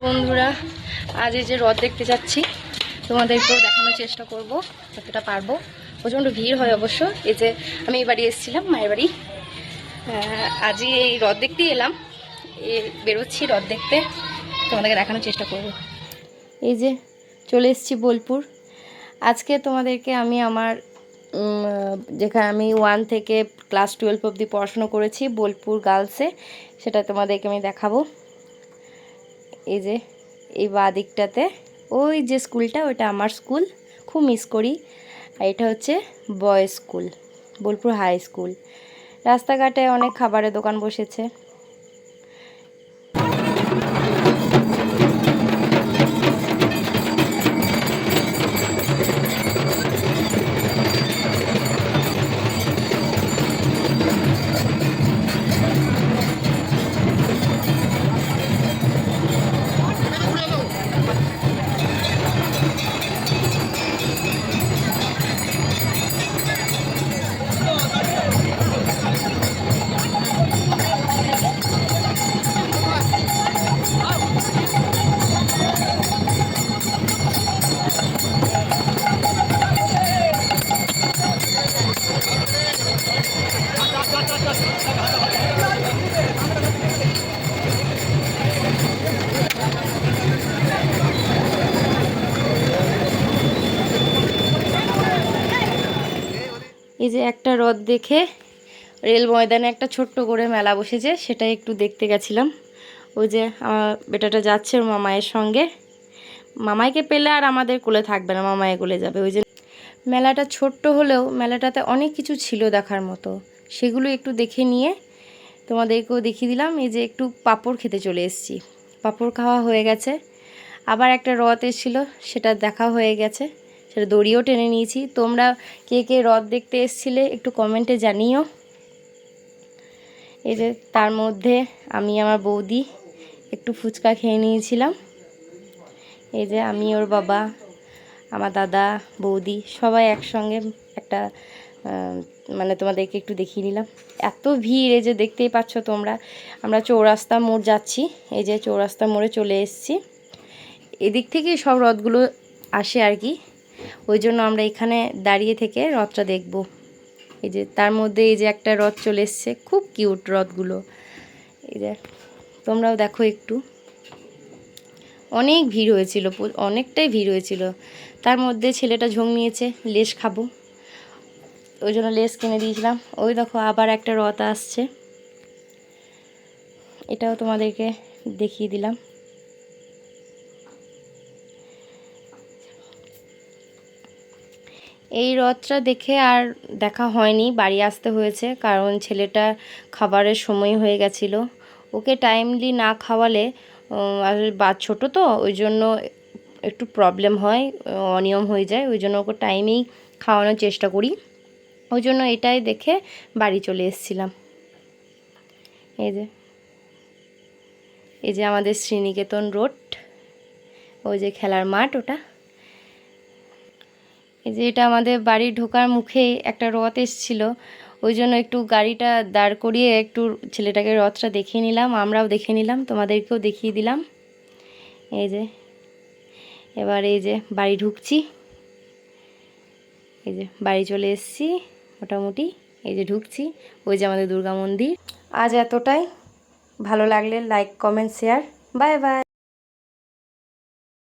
বন্ধুরা, আজ এই যে রথ দেখতে যাচ্ছি, তোমাদেরকেও দেখানোর চেষ্টা করব যতটা পারবো। প্রচণ্ড ভিড় হয় অবশ্য। এই যে আমি এই বাড়ি এসেছিলাম, মায়ের বাড়ি। আজই এই রথ দেখতেই এলাম, বেরোচ্ছি রথ দেখতে, তোমাদেরকে দেখানোর চেষ্টা করব। এই যে চলে এসেছি বোলপুর। আজকে তোমাদেরকে আমি আমার যেখানে আমি 1 থেকে ক্লাস 12 অবধি পড়াশোনা করেছি বোলপুর গার্লসে, সেটা তোমাদেরকে আমি দেখাবো। এই যে এই বাঁ দিকটাতে ওই যে স্কুলটা, ওইটা আমার স্কুল, খুব মিস করি। আর এটা হচ্ছে boys school, Bolpur high school. রাস্তাঘাটে অনেক খাবারের দোকান বসেছে। এই যে একটা রথ দেখে রেল ময়দানে একটা ছোট্ট করে মেলা বসেছে, সেটাই একটু দেখতে গেছিলাম। ওই যে আমার বেটাটা যাচ্ছে ওর মামায়ের সঙ্গে। মামাইকে পেলে আর আমাদের কোলে থাকবে না, মামায়ে কোলে যাবে। ওই যে মেলাটা ছোট্ট হলেও মেলাটাতে অনেক কিছু ছিল দেখার মতো, সেগুলো একটু দেখে নিয়ে তোমাদেরকেও দেখিয়ে দিলাম। এই যে একটু পাঁপড় খেতে চলে এসেছি, পাঁপড় খাওয়া হয়ে গেছে। আবার একটা রথ এসেছিলো, সেটা দেখা হয়ে গেছে, সেটা দড়িও টেনে নিয়েছি। তোমরা কে কে রথ দেখতে এসেছিলে একটু কমেন্টে জানিও। এই যে তার মধ্যে আমি আমার বৌদি একটু ফুচকা খেয়ে নিয়েছিলাম। এই যে আমি, ওর বাবা, আমার দাদা, বৌদি সবাই একসঙ্গে একটা মানে তোমাদেরকে একটু দেখিয়ে নিলাম। এত ভিড়, এই যে দেখতেই পাচ্ছ তোমরা। আমরা চৌরাস্তা মোড় যাচ্ছি, এই যে চৌরাস্তা মোড়ে চলে এসেছি। এদিক থেকেই সব রথগুলো আসে আর কি, ওই জন্য আমরা এখানে দাঁড়িয়ে থেকে রথটা দেখব। এই যে তার মধ্যে এই যে একটা রথ চলে এসছে, খুব কিউট রথগুলো। এই যে তোমরাও দেখো একটু, অনেক ভিড় হয়েছিল, অনেকটাই ভিড় হয়েছিল। তার মধ্যে ছেলেটা ঝোঁক নিয়েছে, লেস খাবো, ওই জন্য লেস কিনে দিয়েছিলাম। ওই দেখো আবার একটা রথ আসছে, এটাও তোমাদেরকে দেখিয়ে দিলাম। এই রথটা দেখে আর দেখা হয়নি, বাড়ি আসতে হয়েছে, কারণ ছেলেটা খাবারের সময় হয়ে গেছিলো। ওকে টাইমলি না খাওয়ালে, আর ছোটো তো, ওই জন্য একটু প্রবলেম হয়, অনিয়ম হয়ে যায়। ওই জন্য ওকে টাইমেই খাওয়ানোর চেষ্টা করি, ওই জন্য এটাই দেখে বাড়ি চলে এসেছিলাম। এই যে আমাদের শ্রীনিকেতন রোড, ওই যে খেলার মাঠ ওটা। এই যে এটা আমাদের বাড়ি ঢোকার মুখেই একটা রথ এসেছিল, ওই জন্য একটু গাড়িটা দাঁড় করিয়ে একটু ছেলেটাকে রথটা দেখিয়ে নিলাম, আমরাও দেখে নিলাম, তোমাদেরকেও দেখিয়ে দিলাম। এই যে এবার এই যে বাড়ি ঢুকছি, এই যে বাড়ি চলে এসেছি মোটামুটি। এই যে ঢুকছি, ওই যে আমাদের দুর্গা মন্দির। আজ এতটাই, ভালো লাগলে like, comment, share. Bye bye.